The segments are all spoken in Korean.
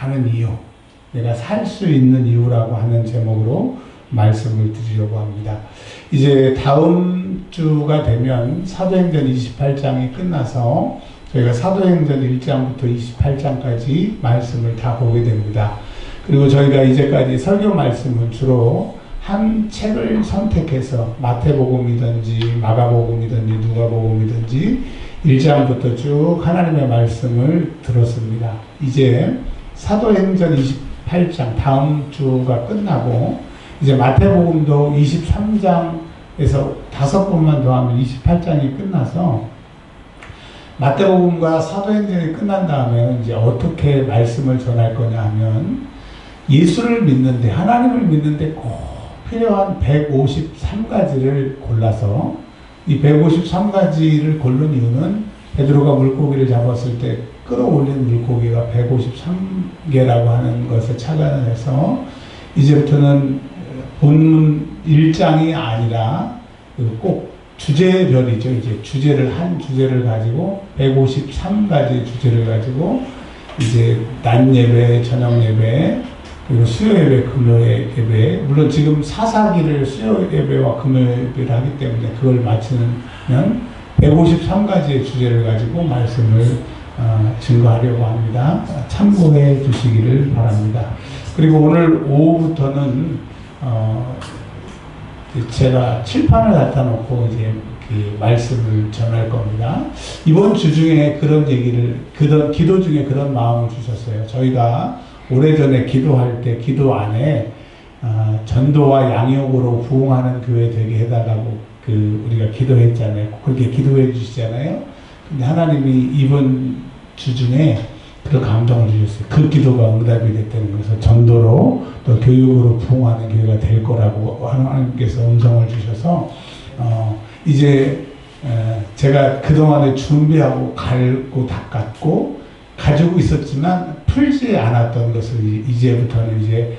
가는 이유, 내가 살 수 있는 이유라고 하는 제목으로 말씀을 드리려고 합니다. 이제 다음 주가 되면 사도행전 28장이 끝나서 저희가 사도행전 1장부터 28장까지 말씀을 다 보게 됩니다. 그리고 저희가 이제까지 설교 말씀은 주로 한 책을 선택해서 마태복음이든지 마가복음이든지 누가복음이든지 1장부터 쭉 하나님의 말씀을 들었습니다. 이제 사도행전 28장 다음 주가 끝나고 이제 마태복음도 23장에서 5번만 더 하면 28장이 끝나서 마태복음과 사도행전이 끝난 다음에 이제 어떻게 말씀을 전할 거냐 하면 예수를 믿는데, 하나님을 믿는데 꼭 필요한 153가지를 골라서 이 153가지를 고른 이유는 베드로가 물고기를 잡았을 때 끌어올린 물고기가 153개라고 하는 것을 착안해서 이제부터는 본문 1장이 아니라 꼭 주제별이죠. 이제 한 주제를 가지고 153가지 주제를 가지고 이제 낮 예배, 저녁 예배, 그리고 수요 예배, 금요 예배, 물론 지금 사사기를 수요 예배와 금요 예배를 하기 때문에 그걸 마치면 153가지의 주제를 가지고 말씀을 증거하려고 합니다. 참고해 주시기를 바랍니다. 그리고 오늘 오후부터는 제가 칠판을 갖다 놓고 이제 그 말씀을 전할 겁니다. 이번 주 중에 그런 기도 중에 그런 마음을 주셨어요. 저희가 오래전에 기도할 때 기도 안에 전도와 양육으로 부흥하는 교회 되게 해달라고 우리가 기도했잖아요. 그렇게 기도해 주시잖아요. 근데 하나님이 이번 주 중에 그런 감동을 주셨어요. 그 기도가 응답이 됐다는 것을 전도로 또 교육으로 부흥하는 교회가 될 거라고 하나님께서 음성을 주셔서 이제 제가 그동안에 준비하고 갈고 닦았고 가지고 있었지만 풀지 않았던 것을 이제부터는 이제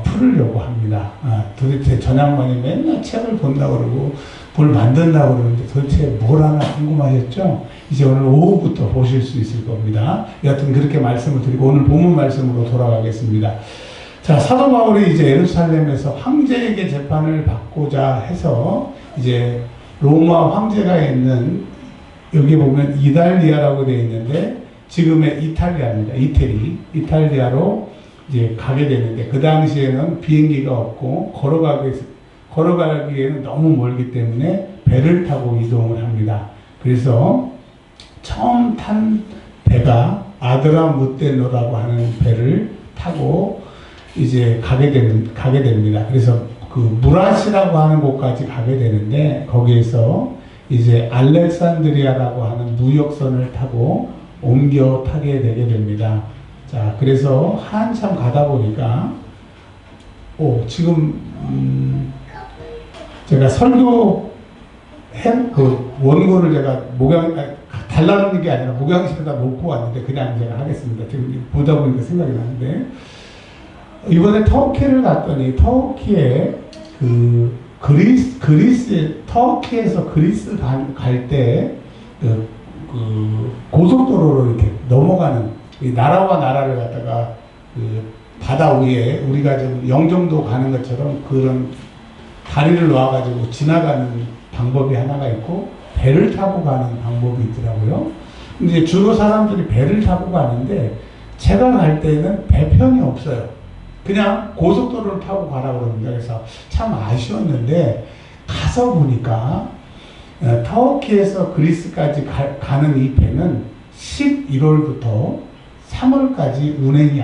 풀으려고 합니다. 도대체 전향만이 맨날 책을 본다고 그러고 뭘 만든다고 그러는데 도대체 뭘 하나 궁금하셨죠? 이제 오늘 오후부터 보실 수 있을 겁니다. 여하튼 그렇게 말씀을 드리고 오늘 본문 말씀으로 돌아가겠습니다. 자, 사도 바울이 이제 예루살렘에서 황제에게 재판을 받고자 해서 이제 로마 황제가 있는 여기 보면 이달리아라고 되어 있는데 지금의 이탈리아입니다. 이탈리아로 이제 가게 되는데 그 당시에는 비행기가 없고 걸어가기에는 너무 멀기 때문에 배를 타고 이동을 합니다. 그래서 처음 탄 배가 아드라무테노라고 하는 배를 타고 이제 가게 됩니다. 그래서 그 무라시라고 하는 곳까지 가게 되는데 거기에서 이제 알렉산드리아라고 하는 무역선을 타고 옮겨 타게 되게 됩니다. 자, 그래서 한참 가다 보니까 지금 제가 설교 그 원고를 제가 달라는 게 아니라 목양실에다 놓고 왔는데 그냥 제가 하겠습니다. 지금 보다 보니까 생각이 나는데 이번에 터키를 갔더니 터키에 터키에서 그리스 갈 때 고속도로로 이렇게 넘어가는 나라와 나라를 갖다가 바다 위에 우리가 좀 영종도 가는 것처럼 그런 다리를 놓아가지고 지나가는 방법이 하나가 있고 배를 타고 가는 방법이 있더라고요. 근데 주로 사람들이 배를 타고 가는데 제가 갈 때는 배편이 없어요. 그냥 고속도로를 타고 가라고 그럽니다. 그래서 참 아쉬웠는데 가서 보니까 터키에서 그리스까지 가는 이 배는 11월부터 3월까지 운행을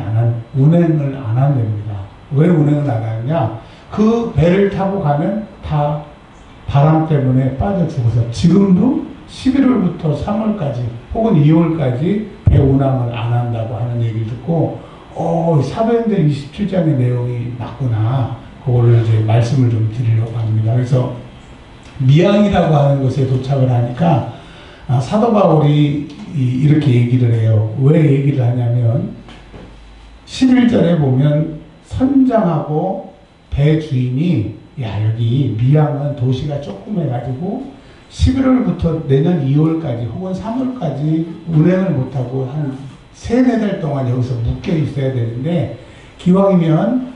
안 한답니다. 왜 운행을 안 하느냐? 그 배를 타고 가면 다 바람 때문에 빠져 죽어서 지금도 11월부터 3월까지 혹은 2월까지 배 운항을 안 한다고 하는 얘기를 듣고 사도행전 27장의 내용이 맞구나. 그거를 이제 말씀을 좀 드리려고 합니다. 그래서 미양이라고 하는 곳에 도착을 하니까 사도 바울이 이렇게 얘기를 해요. 왜 얘기를 하냐면 11절에 보면 선장하고 배 주인이 여기 미양은 도시가 조그매가지고 11월부터 내년 2월까지 혹은 3월까지 운행을 못하고 한 세네 달 동안 여기서 묶여 있어야 되는데 기왕이면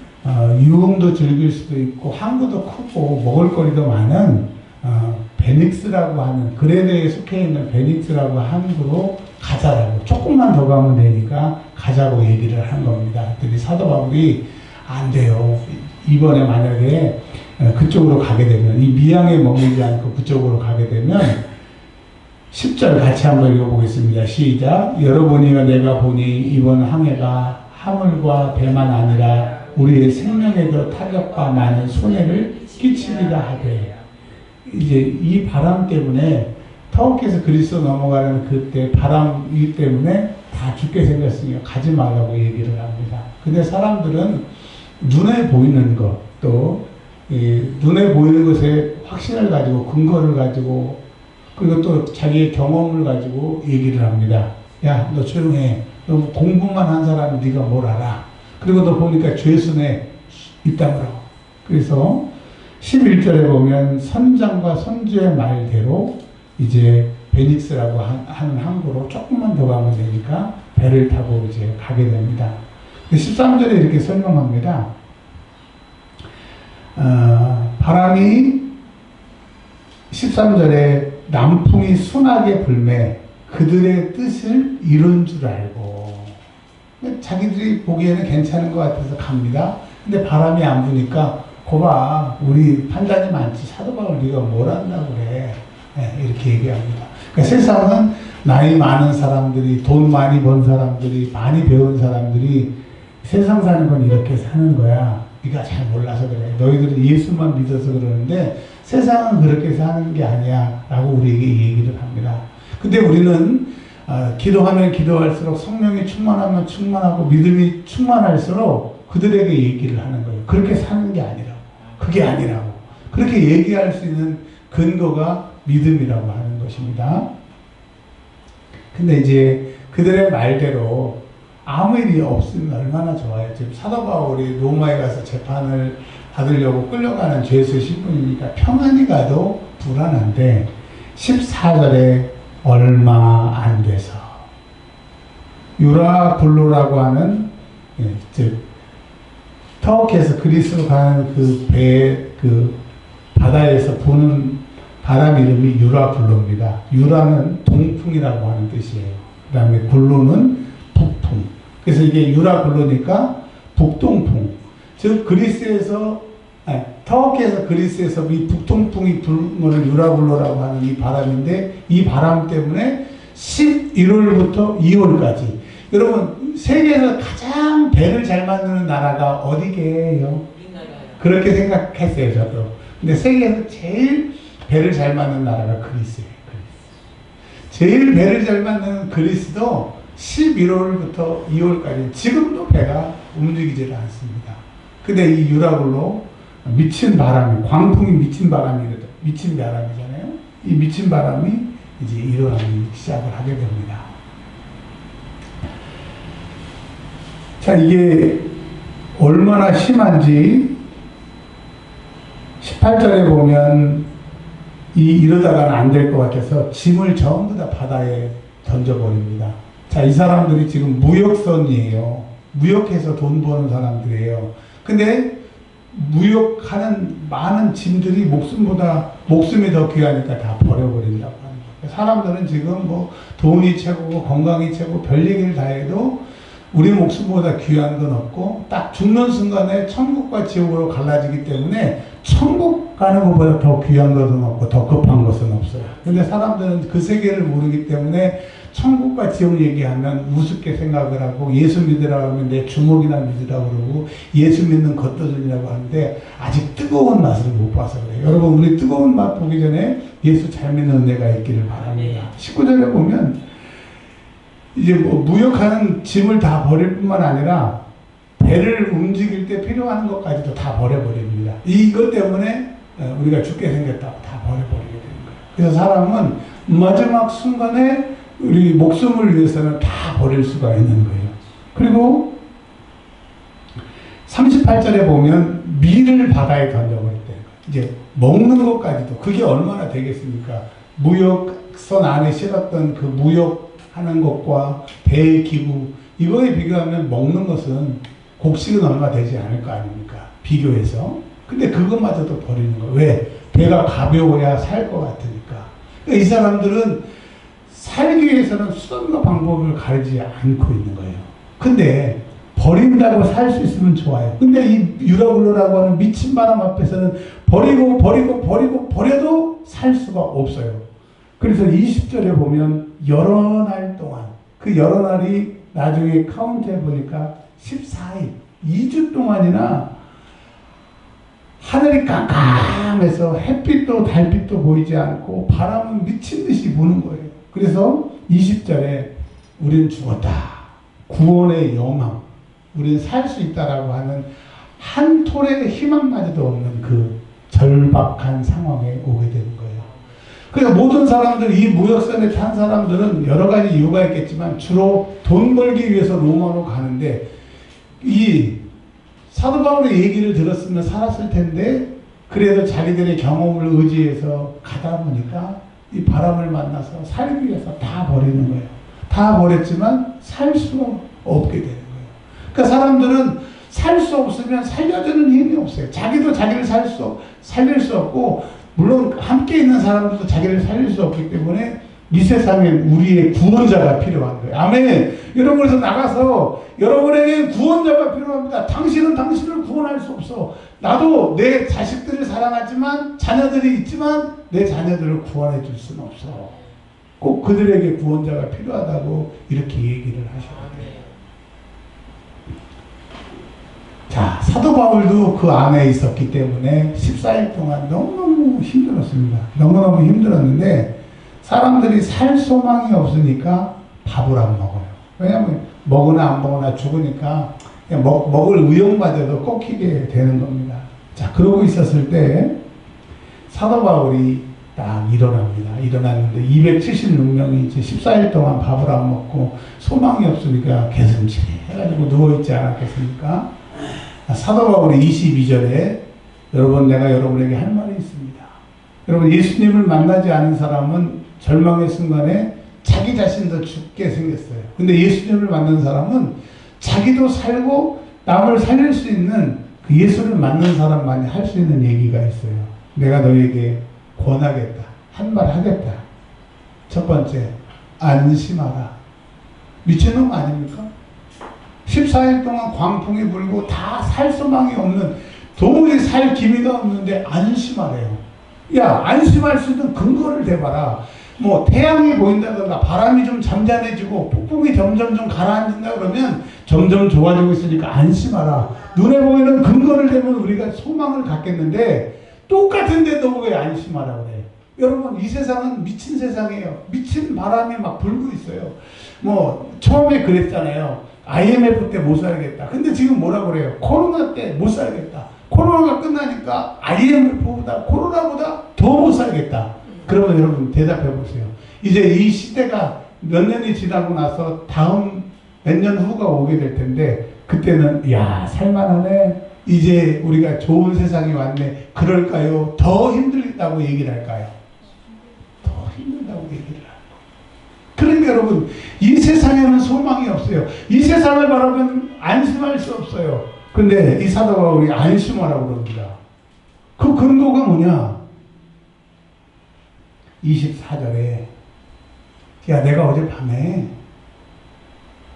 유흥도 즐길 수도 있고 항구도 크고 먹을거리도 많은 베닉스라고 하는 그레네에 속해 있는 베닉스라고 항구로 가자라고 조금만 더 가면 되니까 가자고 얘기를 한 겁니다. 그랬더니 사도 바울이 안 돼요. 이번에 만약에 그쪽으로 가게 되면 이 미양에 머물지 않고 그쪽으로 가게 되면 10절 같이 한번 읽어보겠습니다. 시작. 여러분이와 내가 보니 이번 항해가 하물과 배만 아니라 우리의 생명에도 타격과 많은 손해를 끼치리라 하되 이제 이 바람 때문에 터키에서 그리스 넘어가는 그때 바람이 때문에 다 죽게 생겼으니까 가지 말라고 얘기를 합니다. 근데 사람들은 눈에 보이는 것, 또 눈에 보이는 것에 확신을 가지고 근거를 가지고 그리고 또 자기의 경험을 가지고 얘기를 합니다. 야, 너 조용해. 너 공부만 한 사람이 네가 뭘 알아. 그리고 너 보니까 죄순에 있다고. 그래서 11절에 보면 선장과 선주의 말대로 이제 베닉스라고 하는 항구로 조금만 더 가면 되니까 배를 타고 이제 가게 됩니다. 13절에 이렇게 설명합니다. 바람이 13절에 남풍이 순하게 불매 그들의 뜻을 이룬 줄 알고 자기들이 보기에는 괜찮은 것 같아서 갑니다. 근데 바람이 안 부니까 거봐 우리 판단이 많지 사도 바울 네가 뭘 한다고 그래. 이렇게 얘기합니다. 그러니까 세상은 나이 많은 사람들이 돈 많이 번 사람들이 많이 배운 사람들이 세상 사는 건 이렇게 사는 거야. 네가 잘 몰라서 그래. 너희들은 예수만 믿어서 그러는데 세상은 그렇게 사는 게 아니야 라고 우리에게 얘기를 합니다. 근데 우리는 기도하면 기도할수록 성령이 충만하면 충만하고 믿음이 충만할수록 그들에게 얘기를 하는 거예요. 그렇게 사는 게 아니라고. 그게 아니라고. 그렇게 얘기할 수 있는 근거가 믿음이라고 하는 것입니다. 근데 이제 그들의 말대로 아무 일이 없으면 얼마나 좋아요. 지금 사도 바울이 로마에 가서 재판을 받으려고 끌려가는 죄수 10분이니까 평안히 가도 불안한데 14절에 얼마 안 돼서 유라굴로라고 하는 즉 터키에서 그리스로 가는 그 배 그 바다에서 부는 바람 이름이 유라굴로입니다. 유라는 동풍이라고 하는 뜻이에요. 그 다음에 굴로는 북풍. 그래서 이게 유라굴로니까 북동풍. 즉 터키에서 그리스에서 이 북동풍이 부는 것을 유라굴로라고 하는 이 바람인데 이 바람 때문에 11월부터 2월까지 여러분 세계에서 가장 배를 잘 만드는 나라가 어디게요? 그렇게 생각했어요 저도. 근데 세계에서 제일 배를 잘 만드는 나라가 그리스예요. 제일 배를 잘 만드는 그리스도 11월부터 2월까지 지금도 배가 움직이질 않습니다. 근데 이 유라굴로 미친 바람이 광풍이 미친 바람이잖아요. 이 미친 바람이 이제 일어나기 시작을 하게 됩니다. 자, 이게 얼마나 심한지 18절에 보면 이러다가는 안 될 것 같아서 짐을 전부 다 바다에 던져버립니다. 자, 이 사람들이 지금 무역선이에요. 무역해서 돈 버는 사람들이에요. 근데 무역하는 많은 짐들이 목숨이 더 귀하니까 다 버려버린다고 하는 거예요. 사람들은 지금 뭐 돈이 최고고 건강이 최고 별 얘기를 다 해도 우리 목숨보다 귀한 건 없고 딱 죽는 순간에 천국과 지옥으로 갈라지기 때문에 천국 가는 것보다 더 귀한 것은 없고 더 급한 것은 없어요. 근데 사람들은 그 세계를 모르기 때문에 천국과 지옥 얘기하면 우습게 생각을 하고 예수 믿으라고 하면 내 주먹이나 믿으라고 그러고 예수 믿는 겉도전이라고 하는데 아직 뜨거운 맛을 못 봐서 그래요. 여러분 우리 뜨거운 맛 보기 전에 예수 잘 믿는 은혜가 있기를 바랍니다. 19절에 보면 이제 뭐 무역하는 짐을 다 버릴 뿐만 아니라 배를 움직일 때 필요한 것까지도 다 버려버립니다. 이것 때문에 우리가 죽게 생겼다고 다 버려버리게 되는 거예요. 그래서 사람은 마지막 순간에 우리 목숨을 위해서는 다 버릴 수가 있는 거예요. 그리고 38절에 보면 밀을 바다에 던져버릴 때 이제 먹는 것까지도 그게 얼마나 되겠습니까? 무역선 안에 실었던 그 무역하는 하는 것과 대기부 이거에 비교하면 먹는 것은 곡식은 얼마 되지 않을 거 아닙니까? 비교해서. 근데 그것마저도 버리는 거예요. 왜? 배가 가벼워야 살 것 같으니까. 그러니까 이 사람들은 살기 위해서는 수단과 방법을 가리지 않고 있는 거예요. 근데 버린다고 살 수 있으면 좋아요. 근데 이 유라굴로라고 하는 미친 바람 앞에서는 버려도 살 수가 없어요. 그래서 20절에 보면 여러 날 동안 그 여러 날이 나중에 카운트해 보니까 14일 2주 동안이나 하늘이 깜깜해서 햇빛도 달빛도 보이지 않고 바람은 미친 듯이 부는 거예요. 그래서 20절에 우리는 죽었다. 구원의 영광. 우리는 살 수 있다라고 하는 한 톨의 희망마저도 없는 그 절박한 상황에 오게 되는 거예요. 그래서 모든 사람들, 이 무역선에 탄 사람들은 여러 가지 이유가 있겠지만 주로 돈 벌기 위해서 로마로 가는데 이 사도 바울의 얘기를 들었으면 살았을 텐데 그래도 자기들의 경험을 의지해서 가다 보니까 이 바람을 만나서 살기 위해서 다 버리는 거예요. 다 버렸지만 살 수가 없게 되는 거예요. 그러니까 사람들은 살 수 없으면 살려주는 힘이 없어요. 자기도 자기를 살릴 수 없고 물론 함께 있는 사람들도 자기를 살릴 수 없기 때문에 이 세상에 우리의 구원자가 필요한 거예요. 아멘. 여러분에서 나가서 여러분에게 구원자가 필요합니다. 당신은 당신을 구원할 수 없어. 나도 내 자식들을 사랑하지만 자녀들이 있지만 내 자녀들을 구원해 줄 수는 없어. 꼭 그들에게 구원자가 필요하다고 이렇게 얘기를 하셔야 돼요. 자, 사도 바울도 그 안에 있었기 때문에 14일 동안 너무너무 힘들었습니다. 너무너무 힘들었는데 사람들이 살 소망이 없으니까 밥을 안 먹어요. 왜냐하면 먹으나 안 먹으나 죽으니까 그냥 먹을 의욕마저도 꺾이게 되는 겁니다. 자, 그러고 있었을 때 사도 바울이 딱 일어납니다. 일어났는데 276명이 이제 14일 동안 밥을 안 먹고 소망이 없으니까 개슴치레해가지고 누워있지 않았겠습니까? 사도 바울이 22절에 여러분 내가 여러분에게 할 말이 있습니다. 여러분 예수님을 만나지 않은 사람은 절망의 순간에 자기 자신도 죽게 생겼어요. 근데 예수님을 만난 사람은 자기도 살고 남을 살릴 수 있는 그 예수를 만난 사람만이 할 수 있는 얘기가 있어요. 내가 너에게 권하겠다. 한 말 하겠다. 첫 번째, 안심하라. 미친놈 아닙니까? 14일 동안 광풍이 불고 다 살 소망이 없는 도무지 살 기미가 없는데 안심하래요. 야, 안심할 수 있는 근거를 대봐라. 뭐 태양이 보인다든가 바람이 좀 잠잠해지고 폭풍이 점점 좀 가라앉는다 그러면 점점 좋아지고 있으니까 안심하라. 눈에 보이는 근거를 대면 우리가 소망을 갖겠는데 똑같은데도 왜 안심하라 그래? 여러분 이 세상은 미친 세상이에요. 미친 바람이 막 불고 있어요. 뭐 처음에 그랬잖아요. IMF 때 못 살겠다. 근데 지금 뭐라 그래요? 코로나 때 못 살겠다. 코로나가 끝나니까 IMF보다 코로나보다 더 못 살겠다. 그러면 여러분 대답해 보세요. 이제 이 시대가 몇 년이 지나고 나서 다음 몇 년 후가 오게 될 텐데 그때는 야 살만하네. 이제 우리가 좋은 세상이 왔네. 그럴까요? 더 힘들다고 얘기를 할까요? 더 힘들다고 얘기를 할까요? 그러니까 여러분 이 세상에는 소망이 없어요. 이 세상을 바라보면 안심할 수 없어요. 근데 이 사도 바울이 안심하라고 그럽니다. 그 근거가 뭐냐? 24절에 야 내가 어젯밤에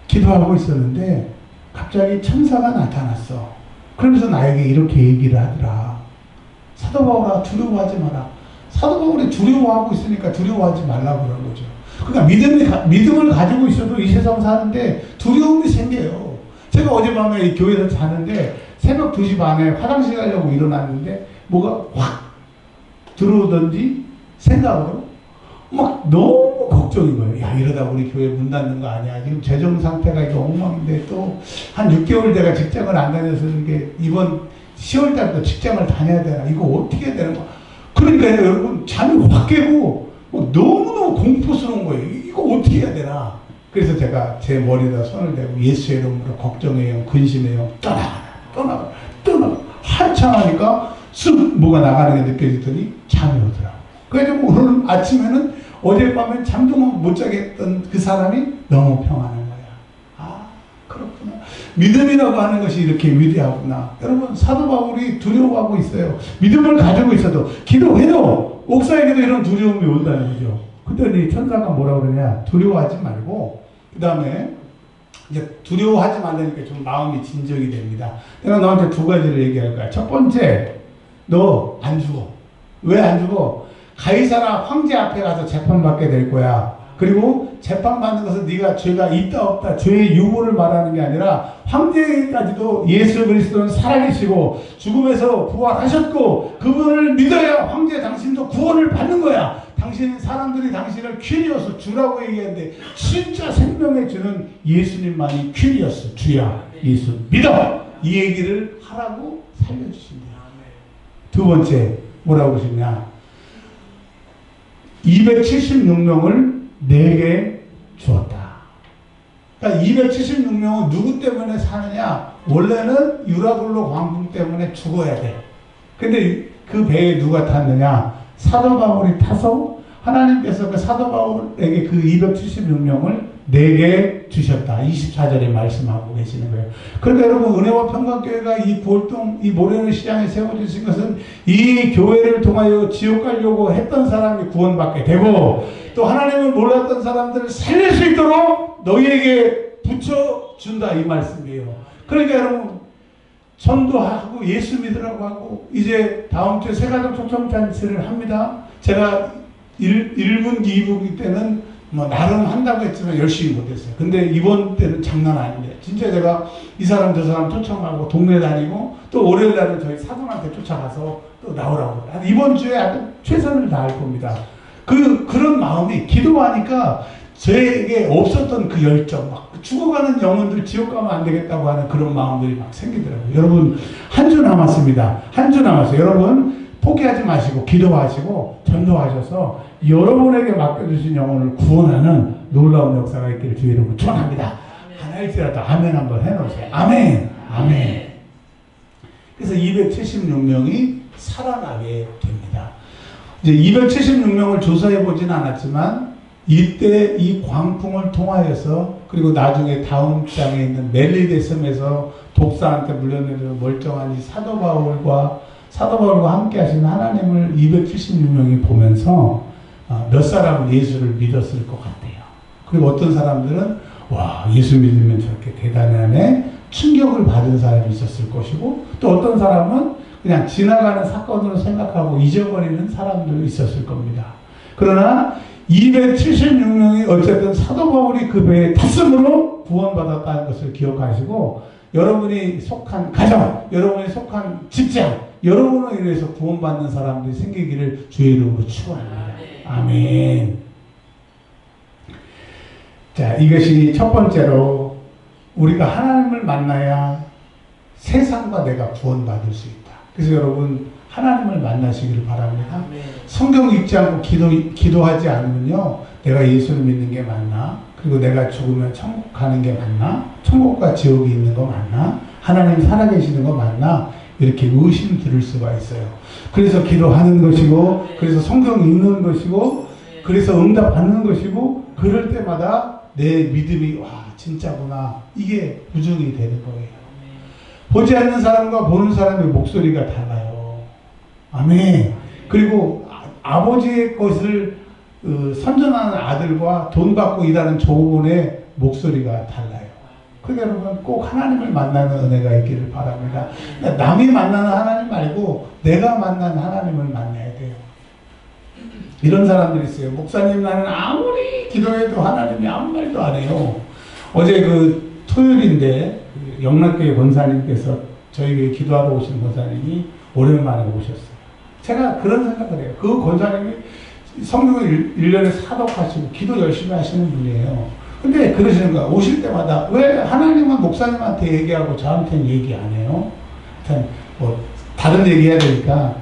기도하고 있었는데 갑자기 천사가 나타났어. 그러면서 나에게 이렇게 얘기를 하더라. 사도 바울아 두려워하지 마라. 사도 바울이 두려워하고 있으니까 두려워하지 말라고 그런 거죠. 그러니까 믿음을 가지고 있어도 이 세상 사는데 두려움이 생겨요. 제가 어젯밤에 이 교회에서 자는데 새벽 2시 반에 화장실 가려고 일어났는데 뭐가 확 들어오던지 생각으로 막 너무 걱정인 거예요. 야 이러다 우리 교회 문 닫는 거 아니야. 지금 재정 상태가 이거 엉망인데 또 한 6개월 내가 직장을 안 다녀서 이게 이번 10월 달부터 직장을 다녀야 되나. 이거 어떻게 해야 되는 거야. 그러니까 여러분 잠이 확 깨고 너무너무 공포스러운 거예요. 이거 어떻게 해야 되나. 그래서 제가 제 머리에다 손을 대고 예수의 이름으로 걱정의 영, 근심의 영 떠나가 한참 하니까 쓱 뭐가 나가는 게 느껴지더니 잠이 오더라고. 그래서 오늘 아침에는 어젯밤에 잠도 못 자게 했던 그 사람이 너무 평안한 거야. 아, 그렇구나. 믿음이라고 하는 것이 이렇게 위대하구나. 여러분, 사도 바울이 두려워하고 있어요. 믿음을 가지고 있어도, 기도해도, 옥사에게도 이런 두려움이 온다는 거죠. 그때 천사가 뭐라 그러냐. 두려워하지 말고, 그 다음에, 이제 두려워하지 말라니까 좀 마음이 진정이 됩니다. 내가 너한테 두 가지를 얘기할 거야. 첫 번째, 너 안 죽어. 왜 안 죽어? 가이사라 황제 앞에 가서 재판받게 될 거야. 그리고 재판받는 것은 네가 죄가 있다 없다 죄의 유무를 말하는 게 아니라 황제까지도 예수 그리스도는 살아계시고 죽음에서 부활하셨고 그분을 믿어야 황제 당신도 구원을 받는 거야. 사람들이 당신을 퀸이어서 주라고 얘기하는데 진짜 생명의 주는 예수님만이 퀸이었어. 주야 예수 믿어. 이 얘기를 하라고 살려주신대요. 두 번째 뭐라고 그러시냐. 276명을 내게 주었다. 그러니까 276명은 누구 때문에 사느냐? 원래는 유라굴로 광풍 때문에 죽어야 돼. 근데 그 배에 누가 탔느냐? 사도 바울이 타서 하나님께서 그 사도 바울에게 그 276명을 내게 주셨다. 24절에 말씀하고 계시는 거예요. 그러니까 여러분, 은혜와 평강교회가 이 볼동, 이 모래는 시장에 세워주신 것은 이 교회를 통하여 지옥 가려고 했던 사람이 구원받게 되고 또 하나님을 몰랐던 사람들을 살릴 수 있도록 너희에게 붙여준다. 이 말씀이에요. 그러니까 여러분, 전도하고 예수 믿으라고 하고 이제 다음 주에 새가족 초청잔치를 합니다. 제가 1분기, 2분기 때는 뭐 나름 한다고 했지만 열심히 못했어요. 근데 이번 때는 장난 아닌데 진짜 제가 이 사람 저 사람 초청하고 동네 다니고 또 월요일 날은 저희 사돈한테 쫓아가서 또 나오라고. 이번 주에 아주 최선을 다할 겁니다. 그런 마음이 기도하니까 저에게 없었던 그 열정, 막 죽어가는 영혼들 지옥 가면 안 되겠다고 하는 그런 마음들이 막 생기더라고요. 여러분, 한 주 남았습니다. 한 주 남았어요. 여러분, 포기하지 마시고 기도하시고 전도하셔서 여러분에게 맡겨주신 영혼을 구원하는 놀라운 역사가 있기를 주의 이름으로 축원합니다. 하나일지라도 아멘 한번 해놓으세요. 아멘. 아멘. 그래서 276명이 살아나게 됩니다. 이제 276명을 조사해 보진 않았지만 이때 이 광풍을 통하여서 그리고 나중에 다음 장에 있는 멜리데 섬에서 독사한테 물려내려 멀쩡한 이 사도 바울과 함께 하시는 하나님을 276명이 보면서 몇 사람은 예수를 믿었을 것 같아요. 그리고 어떤 사람들은 와, 예수 믿으면 저렇게 대단하네 충격을 받은 사람이 있었을 것이고 또 어떤 사람은 그냥 지나가는 사건으로 생각하고 잊어버리는 사람도 있었을 겁니다. 그러나 276명이 어쨌든 사도 바울이 그 배에 탔음으로 구원받았다는 것을 기억하시고 여러분이 속한 가정, 여러분이 속한 직장, 여러분을 인해서 구원받는 사람들이 생기기를 주의 이름으로 축원합니다. 아멘. 자, 이것이 첫 번째로 우리가 하나님을 만나야 세상과 내가 구원받을 수 있다. 그래서 여러분 하나님을 만나시기를 바랍니다. 성경 읽지 않고 기도하지 않으면요, 내가 예수를 믿는 게 맞나? 그리고 내가 죽으면 천국 가는 게 맞나? 천국과 지옥이 있는 거 맞나? 하나님 살아계시는 거 맞나? 이렇게 의심 들을 수가 있어요. 그래서 기도하는 것이고, 그래서 성경 읽는 것이고, 그래서 응답 받는 것이고, 그럴 때마다 내 믿음이 와 진짜구나 이게 부정이 되는 거예요. 보지 않는 사람과 보는 사람의 목소리가 달라요. 아멘. 그리고 아버지의 것을 선전하는 아들과 돈 받고 일하는 조부모의 목소리가 달라요. 그러니까 여러분 꼭 하나님을 만나는 은혜가 있기를 바랍니다. 그러니까 남이 만나는 하나님 말고 내가 만난 하나님을 만나야 돼요. 이런 사람들이 있어요. 목사님 나는 아무리 기도해도 하나님이 아무 말도 안 해요. 어제 그 토요일인데 영락교회 권사님께서 저희 교회 기도하러 오신 권사님이 오랜만에 오셨어요. 제가 그런 생각을 해요. 그 권사님이 성경을 1년에 사독하시고 기도 열심히 하시는 분이에요. 근데 그러시는 거야. 오실 때마다 왜 하나님은 목사님한테 얘기하고 저한테는 얘기 안 해요? 하여튼 뭐 다른 얘기 해야 되니까.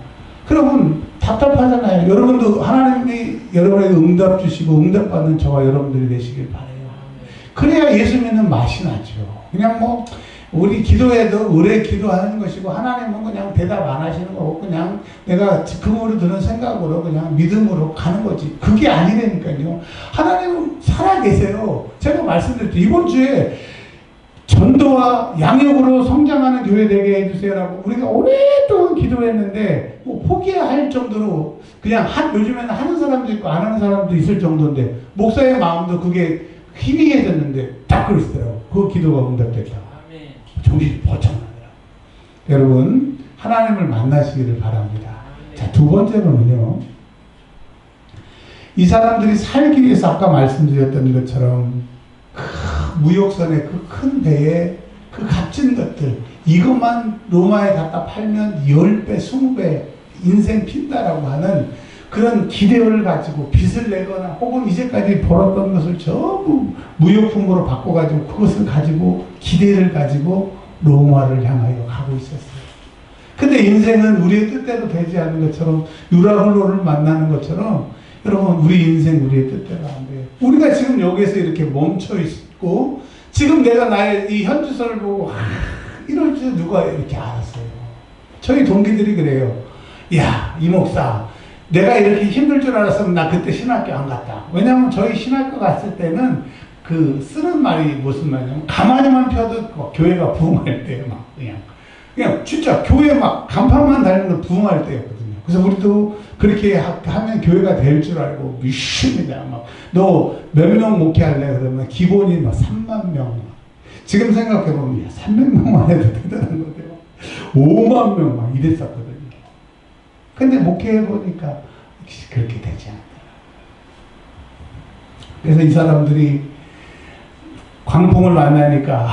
그러면 답답하잖아요. 여러분도 하나님이 여러분에게 응답 주시고 응답받는 저와 여러분들이 되시길 바라요. 그래야 예수 믿는 맛이 나죠. 그냥 뭐 우리 기도해도 의뢰 기도하는 것이고 하나님은 그냥 대답 안 하시는 거고 그냥 내가 즉흥으로 드는 생각으로 그냥 믿음으로 가는 거지. 그게 아니라니까요. 하나님은 살아계세요. 제가 말씀드렸죠. 이번 주에 전도와 양육으로 성장하는 교회 되게 해주세요라고 우리가 오랫동안 기도했는데 뭐 포기할 정도로 그냥 요즘에는 하는 사람도 있고 안 하는 사람도 있을 정도인데 목사의 마음도 그게 희미해졌는데 딱 그러시더라고. 그 기도가 응답됐다. 정신이 번쩍나더라. 여러분 하나님을 만나시기를 바랍니다. 자, 두 번째로는요. 이 사람들이 살기 위해서 아까 말씀드렸던 것처럼 그 무역선의 그 큰 배에 그 값진 것들 이것만 로마에 갖다 팔면 10배, 20배 인생 핀다라고 하는 그런 기대를 가지고 빚을 내거나 혹은 이제까지 벌었던 것을 전부 무역품으로 바꿔가지고 그것을 가지고 기대를 가지고 로마를 향하여 가고 있었어요. 근데 인생은 우리의 뜻대로 되지 않는 것처럼 유라굴로를 만나는 것처럼 여러분 우리 인생 우리의 뜻대로 안 돼요. 우리가 지금 여기에서 이렇게 멈춰 있고 지금 내가 나의 이 현주소를 보고 이럴 줄 누가 이렇게 알았어요. 저희 동기들이 그래요. 야, 이 목사 내가 이렇게 힘들 줄 알았으면 나 그때 신학교 안 갔다. 왜냐하면 저희 신학교 갔을 때는 그 쓰는 말이 무슨 말이냐면 가만히만 펴도 교회가 부흥할 때 막 그냥 진짜 교회 막 간판만 달리면 부흥할 때였거든요. 그래서 우리도 그렇게 하면 교회가 될 줄 알고 미십니다. 막 너 몇 명 목회할래? 그러면 기본이 막 3만 명. 지금 생각해보면 300명만 해도 대단한 거예요. 5만 명 막 이랬었거든요. 근데 목회해보니까 그렇게 되지 않더라. 그래서 이 사람들이 광풍을 만나니까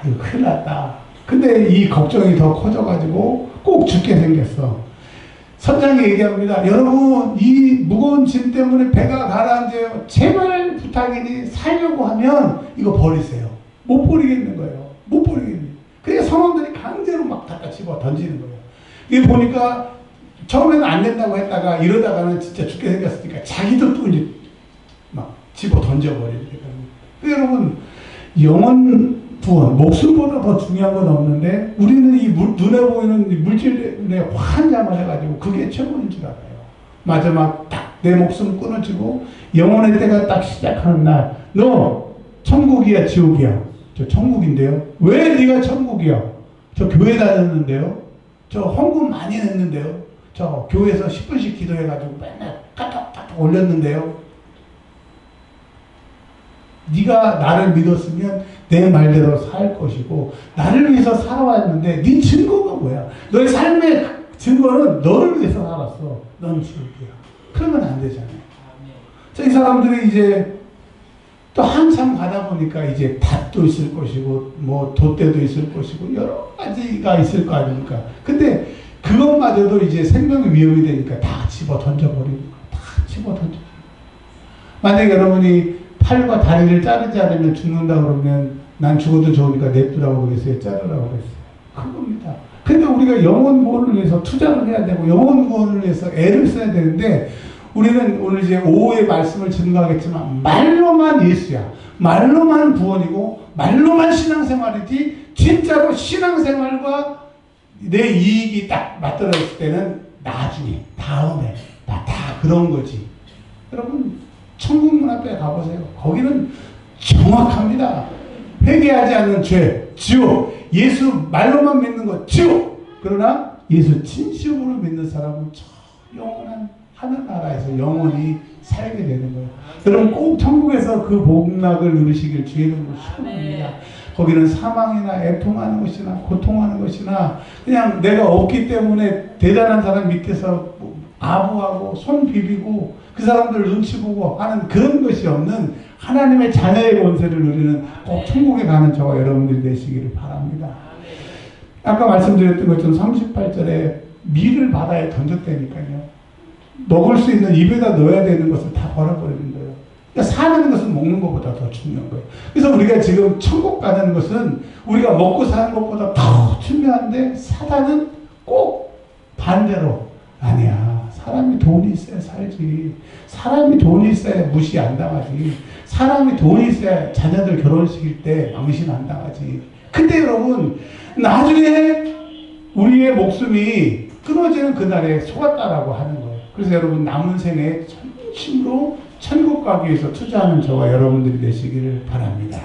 이거 큰일 났다. 근데 이 걱정이 더 커져가지고 꼭 죽게 생겼어. 선장이 얘기합니다. 여러분 이 무거운 짐 때문에 배가 가라앉아요. 제발 부탁이니 살려고 하면 이거 버리세요. 못 버리겠는 거예요. 못 버리겠는. 그래서 선원들이 강제로 막 갖다 집어 던지는 거예요. 이게 보니까 처음에는 안 된다고 했다가 이러다가는 진짜 죽게 생겼으니까 자기도 또 이제 막 집어 던져버리니까. 여러분 영혼 구원, 목숨보다 더 중요한 건 없는데 우리는 이 눈에 보이는 물질에 환장을 해가지고 그게 최고인 줄 알아요. 마지막 딱 내 목숨 끊어지고 영혼의 때가 딱 시작하는 날 너 천국이야 지옥이야? 저 천국인데요. 왜 네가 천국이야? 저 교회 다녔는데요. 저 헌금 많이 냈는데요. 저 교회에서 10분씩 기도해가지고 맨날 까딱까딱 올렸는데요. 네가 나를 믿었으면 내 말대로 살 것이고 나를 위해서 살아왔는데 네 증거가 뭐야? 너의 삶의 증거는 너를 위해서 살았어. 넌 지옥이야. 그러면 안 되잖아요. 자, 이 사람들이 이제 또 한참 가다 보니까 이제 닷도 있을 것이고 뭐 돛대도 있을 것이고 여러 가지가 있을 거 아닙니까? 근데 그것마저도 이제 생명의 위협이 되니까 다 집어 던져버리고 다 집어 던져. 만약에 여러분이 팔과 다리를 자르지 않으면 죽는다 그러면 난 죽어도 좋으니까 냅두라고 그랬어요. 자르라고 그랬어요. 그겁니다. 근데 우리가 영혼 구원을 위해서 투자를 해야 되고 영혼 구원을 위해서 애를 써야 되는데 우리는 오늘 이제 오후의 말씀을 증거하겠지만 말로만 예수야. 말로만 구원이고 말로만 신앙생활이지 진짜로 신앙생활과 내 이익이 딱 맞들어있을 때는 나중에 다음에 다 그런 거지. 여러분 천국 문 앞에 가보세요. 거기는 정확합니다. 회개하지 않는 죄, 지옥. 예수 말로만 믿는 것, 지옥. 그러나 예수 진심으로 믿는 사람은 영원한 하늘나라에서 영원히 살게 되는 거예요. 여러분 꼭 천국에서 그 복락을 누리시길 주의 이름으로 축원합니다. 거기는 사망이나 애통하는 것이나 고통하는 것이나 그냥 내가 없기 때문에 대단한 사람 밑에서 아부하고 손 비비고 그 사람들 눈치 보고 하는 그런 것이 없는 하나님의 자녀의 권세를 누리는 꼭 천국에 가는 저와 여러분들이 되시기를 바랍니다. 아까 말씀드렸던 것처럼 38절에 밀을 바다에 던졌다니까요. 먹을 수 있는 입에다 넣어야 되는 것을 다 버려버리는 거예요. 그러니까 사는 것은 먹는 것보다 더 중요한 거예요. 그래서 우리가 지금 천국 가는 것은 우리가 먹고 사는 것보다 더 중요한데 사단은 꼭 반대로 아니야. 사람이 돈이 있어야 살지. 사람이 돈이 있어야 무시 안 당하지. 사람이 돈이 있어야 자녀들 결혼시킬 때 망신 안 당하지. 근데 여러분, 나중에 우리의 목숨이 끊어지는 그날에 속았다라고 하는 거예요. 그래서 여러분, 남은 생에 전심으로 천국 가기 위해서 투자하는 저와 여러분들이 되시기를 바랍니다.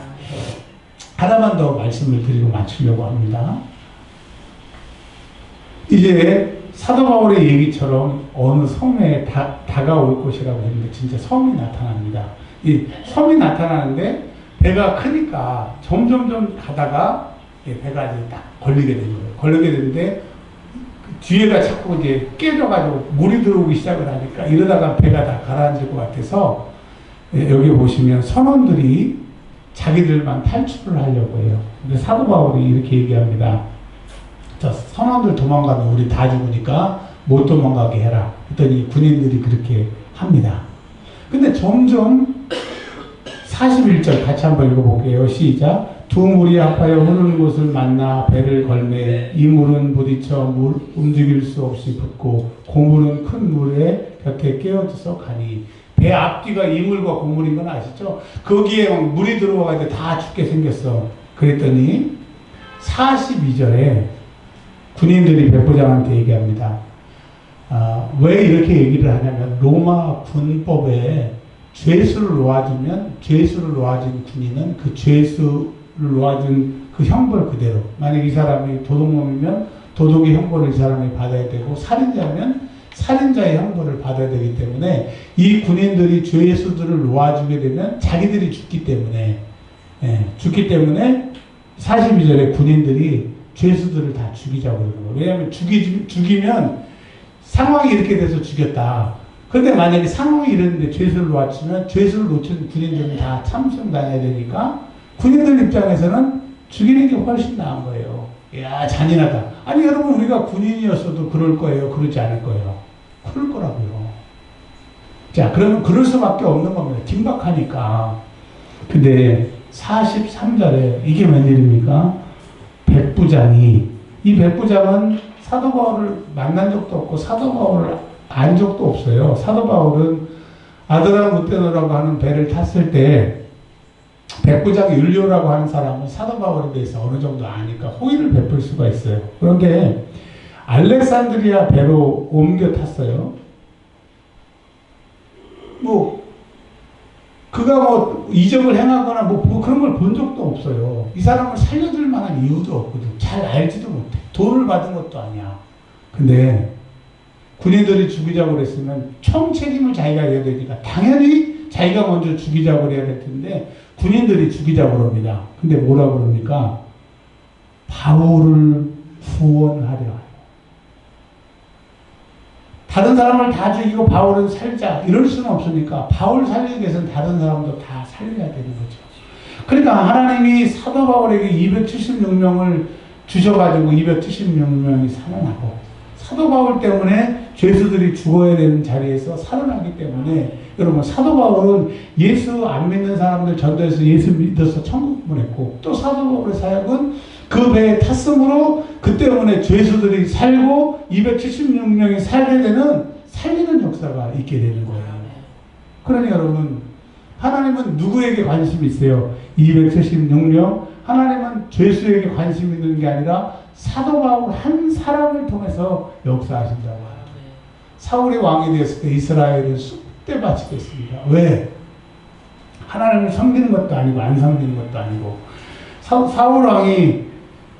하나만 더 말씀을 드리고 마치려고 합니다. 이제 사도 바울의 얘기처럼 어느 섬에 다가올 것이라고 했는데 진짜 섬이 나타납니다. 이 섬이 나타나는데 배가 크니까 점점점 가다가 배가 이제 딱 걸리게 된 거예요. 걸리게 되는데 뒤에가 자꾸 이제 깨져가지고 물이 들어오기 시작을 하니까 이러다가 배가 다 가라앉을 것 같아서 여기 보시면 선원들이 자기들만 탈출을 하려고 해요. 근데 사도 바울이 이렇게 얘기합니다. 저 선원들 도망가면 우리 다 죽으니까 못 도망가게 해라. 그랬더니 군인들이 그렇게 합니다. 근데 점점 41절 같이 한번 읽어볼게요. 시작. 두 물이 합하여 흐르는 곳을 만나 배를 걸매 이 물은 부딪혀 움직일 수 없이 붙고 고물은 큰 물에 곁에 깨어져서 가니 배 앞뒤가 이물과 고물인 건 아시죠? 거기에 물이 들어와가지고 다 죽게 생겼어. 그랬더니 42절에 군인들이 백부장한테 얘기합니다. 왜 이렇게 얘기를 하냐면 로마 군법에 죄수를 놓아주면 죄수를 놓아준 군인은 그 죄수를 놓아준 그 형벌 그대로, 만약 이 사람이 도둑놈이면 도둑의 형벌을 이 사람이 받아야 되고 살인자면 살인자의 형벌을 받아야 되기 때문에 이 군인들이 죄수들을 놓아주게 되면 자기들이 죽기 때문에 42절에 군인들이 죄수들을 다 죽이자고 그러는 거예요. 왜냐하면 죽이면 상황이 이렇게 돼서 죽였다. 그런데 만약에 상황이 이랬는데 죄수를 놓치면 죄수를 놓친 군인들은 다 참수당해야 되니까 군인들 입장에서는 죽이는 게 훨씬 나은 거예요. 이야, 잔인하다. 아니 여러분, 우리가 군인이었어도 그럴 거예요? 그러지 않을 거예요? 그럴 거라고요. 자, 그러면 그럴 수밖에 없는 겁니다. 긴박하니까. 근데 43절에 이게 웬일입니까? 백부장이, 이 백부장은 사도 바울을 만난 적도 없고 사도 바울을 안 적도 없어요. 사도 바울은 아드라무테노라고 하는 배를 탔을 때 백부장 율리오라고 하는 사람은 사도 바울에 대해서 어느 정도 아니까 호의를 베풀 수가 있어요. 그런데 알렉산드리아 배로 옮겨 탔어요. 그가 이적을 행하거나 그런 걸 본 적도 없어요. 이 사람을 살려줄 만한 이유도 없거든. 잘 알지도 못해. 돈을 받은 것도 아니야. 근데 군인들이 죽이자고 그랬으면 총 책임을 자기가 해야 되니까 당연히 자기가 먼저 죽이자고 해야 될 텐데 군인들이 죽이자고 그럽니다. 근데 뭐라고 그럽니까? 바울을 후원하려 해요. 다른 사람을 다 죽이고 바울은 살자 이럴 수는 없으니까 바울 살리기 위해서는 다른 사람도 다 살려야 되는 거죠. 그러니까 하나님이 사도 바울에게 276명을 주셔가지고 276명이 살아나고 사도 바울 때문에 죄수들이 죽어야 되는 자리에서 살아나기 때문에 여러분, 사도 바울은 예수 안 믿는 사람들 전도해서 예수 믿어서 천국 보냈고 또 사도 바울의 사역은 그 배에 탔으므로 그 때문에 죄수들이 살고 276명이 살게 되는 살리는 역사가 있게 되는 거예요. 그러니 여러분, 하나님은 누구에게 관심이 있어요? 276명? 하나님은 죄수에게 관심이 있는 게 아니라 사도 바울 한 사람을 통해서 역사하신다고 합니다. 사울이 왕이 되었을 때 이스라엘은 쑥대밭이 됐습니다. 왜? 하나님을 섬기는 것도 아니고 안 섬기는 것도 아니고 사울 왕이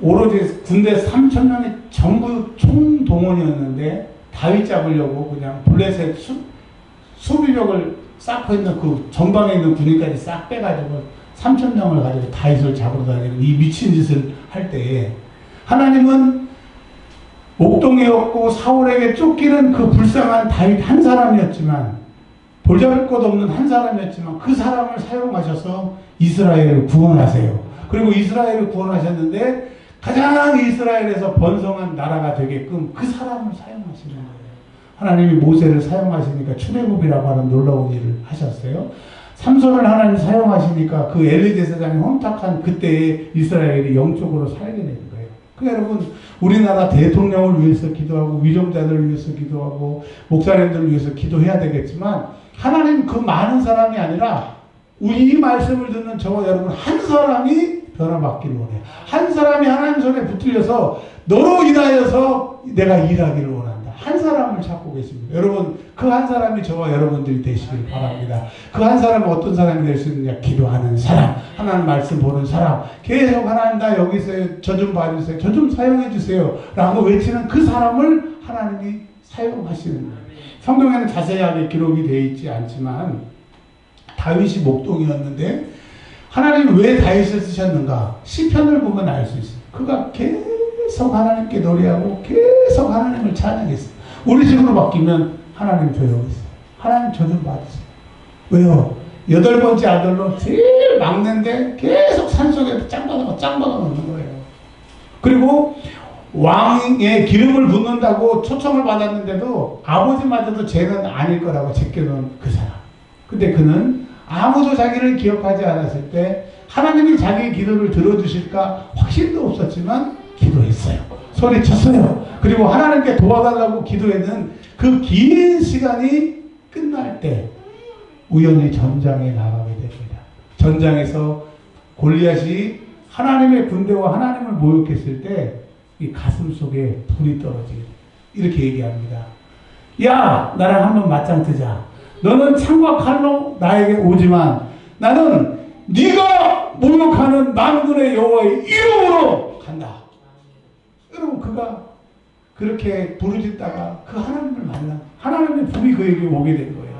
오로지 군대 3,000명이 전부 총동원이었는데 다윗 잡으려고 그냥 블레셋 수비벽을 쌓고 있는 그 전방에 있는 군인까지 싹 빼가지고 3,000명을 가지고 다윗을 잡으러 다니는 이 미친 짓을 할 때에 하나님은 옥동이었고 사울에게 쫓기는 그 불쌍한 다윗 한 사람이었지만 볼잡을 것 없는 한 사람이었지만 그 사람을 사용하셔서 이스라엘을 구원하세요. 그리고 이스라엘을 구원하셨는데 가장 이스라엘에서 번성한 나라가 되게끔 그 사람을 사용하시는 거예요. 하나님이 모세를 사용하시니까 출애굽이라고 하는 놀라운 일을 하셨어요. 삼손을 하나님 사용하시니까 그 엘리 제사장이 혼탁한 그때의 이스라엘이 영적으로 살게 되는 거예요. 그러니까 여러분, 우리나라 대통령을 위해서 기도하고 위정자들을 위해서 기도하고 목사님들을 위해서 기도해야 되겠지만 하나님 그 많은 사람이 아니라 우리 이 말씀을 듣는 저와 여러분 한 사람이 변화받기를 원해요. 한 사람이 하나님 손에 붙들려서 너로 인하여서 내가 일하기를 원한다. 한 사람을 찾고 계십니다. 여러분, 그 한 사람이 저와 여러분들이 되시길 바랍니다. 그 한 사람은 어떤 사람이 될 수 있느냐? 기도하는 사람, 하나님 말씀 보는 사람, 계속 하나님 나 여기 있어요, 저 좀 봐주세요, 저 좀 사용해 주세요 라고 외치는 그 사람을 하나님이 사용하시는 거예요. 성경에는 자세하게 기록이 되어 있지 않지만 다윗이 목동이었는데 하나님이 왜 다윗을 쓰셨는가? 시편을 보면 알 수 있어요. 그가 계속 하나님께 노래하고 계속 하나님을 찬양했어요. 우리 식으로 바뀌면 하나님 저 여기 있어요. 하나님 저 좀 봐주세요. 왜요? 8번째 아들로 제일 막내인데 계속 산속에 짱박아 놓는 거예요. 그리고 왕의 기름을 붓는다고 초청을 받았는데도 아버지마저도 쟤는 아닐 거라고 제껴놓은 그 사람. 근데 그는 아무도 자기를 기억하지 않았을 때 하나님이 자기의 기도를 들어주실까 확신도 없었지만 기도했어요. 소리쳤어요. 그리고 하나님께 도와달라고 기도했는 그 긴 시간이 끝날 때 우연히 전장에 나가게 됩니다. 전장에서 골리앗이 하나님의 군대와 하나님을 모욕했을 때 이 가슴 속에 불이 떨어지게 이렇게 얘기합니다. 야, 나랑 한번 맞짱 뜨자. 너는 창과 칼로 나에게 오지만 나는 네가 모욕하는 만군의 여호와의 이름으로 간다. 여러분, 그가 그렇게 부르짖다가 그 하나님을 만나 하나님의 불이 그에게 오게 된 거예요.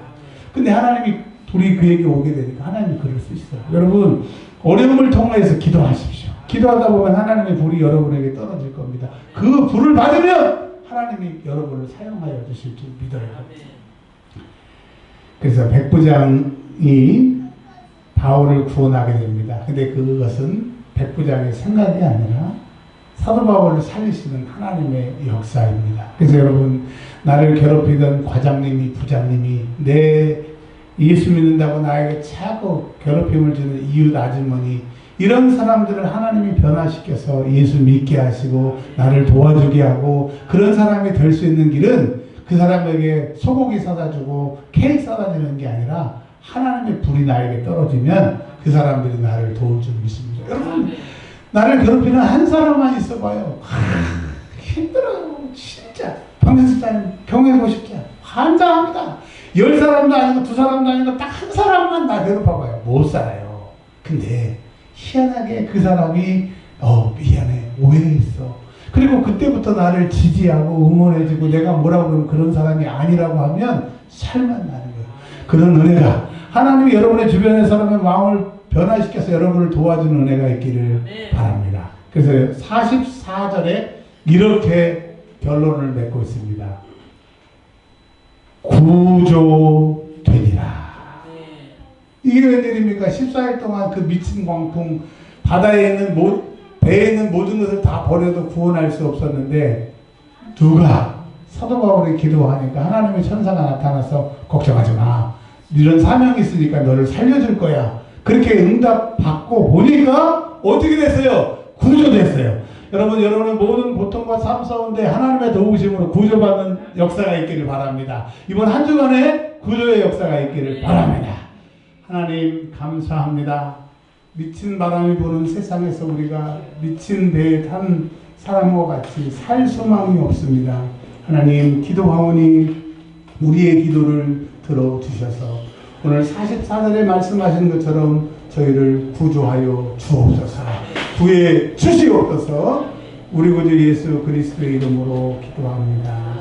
근데 하나님이 불이 그에게 오게 되니까 하나님이 그를 쓰시더라고요. 여러분, 어려움을 통해서 기도하십시오. 기도하다 보면 하나님의 불이 여러분에게 떨어질 겁니다. 그 불을 받으면 하나님이 여러분을 사용하여 주실 줄 믿어요. 그래서 백부장이 바울을 구원하게 됩니다. 근데 그것은 백부장의 생각이 아니라 사도 바울을 살리시는 하나님의 역사입니다. 그래서 여러분, 나를 괴롭히던 과장님이, 부장님이, 내 예수 믿는다고 나에게 자꾸 괴롭힘을 주는 이웃 아주머니, 이런 사람들을 하나님이 변화시켜서 예수 믿게 하시고 나를 도와주게 하고 그런 사람이 될 수 있는 길은 그 사람에게 소고기 사다 주고 케이크 사다 주는 게 아니라 하나님의 불이 나에게 떨어지면 그 사람들이 나를 도울 줄 믿습니다. 여러분, 나를 괴롭히는 한 사람만 있어봐요. 힘들어요. 진짜. 평생수자님 경험해보고 싶지 않아요. 환장합니다. 10사람도 아니고 2사람도 아니고 딱 한 사람만 나 괴롭혀봐요. 못 살아요. 근데 희한하게 그 사람이 미안해, 오해했어. 그리고 그때부터 나를 지지하고 응원해주고 내가 뭐라고 그러면 그런 사람이 아니라고 하면 살만 나는 거예요. 그런 은혜가 하나님이 여러분의 주변의 사람의 마음을 변화시켜서 여러분을 도와주는 은혜가 있기를 바랍니다. 그래서 44절에 이렇게 결론을 맺고 있습니다. 구조되리라. 이게 웬일입니까? 14일 동안 그 미친 광풍, 바다에 있는 배에 있는 모든 것을 다 버려도 구원할 수 없었는데 누가 사도 바울이 기도하니까 하나님의 천사가 나타나서 걱정하지 마. 이런 사명이 있으니까 너를 살려줄 거야. 그렇게 응답받고 보니까 어떻게 됐어요? 구조됐어요. 여러분, 여러분의 모든 고통과 삶 가운데 하나님의 도우심으로 구조받는 역사가 있기를 바랍니다. 이번 한 주간에 구조의 역사가 있기를 바랍니다. 하나님 감사합니다. 미친 바람이 부는 세상에서 우리가 미친 배에 탄 사람과 같이 살 소망이 없습니다. 하나님, 기도하오니 우리의 기도를 들어주셔서 오늘 44절에 말씀하신 것처럼 저희를 구조하여 주옵소서. 구해 주시옵소서. 우리 구주 예수 그리스도의 이름으로 기도합니다.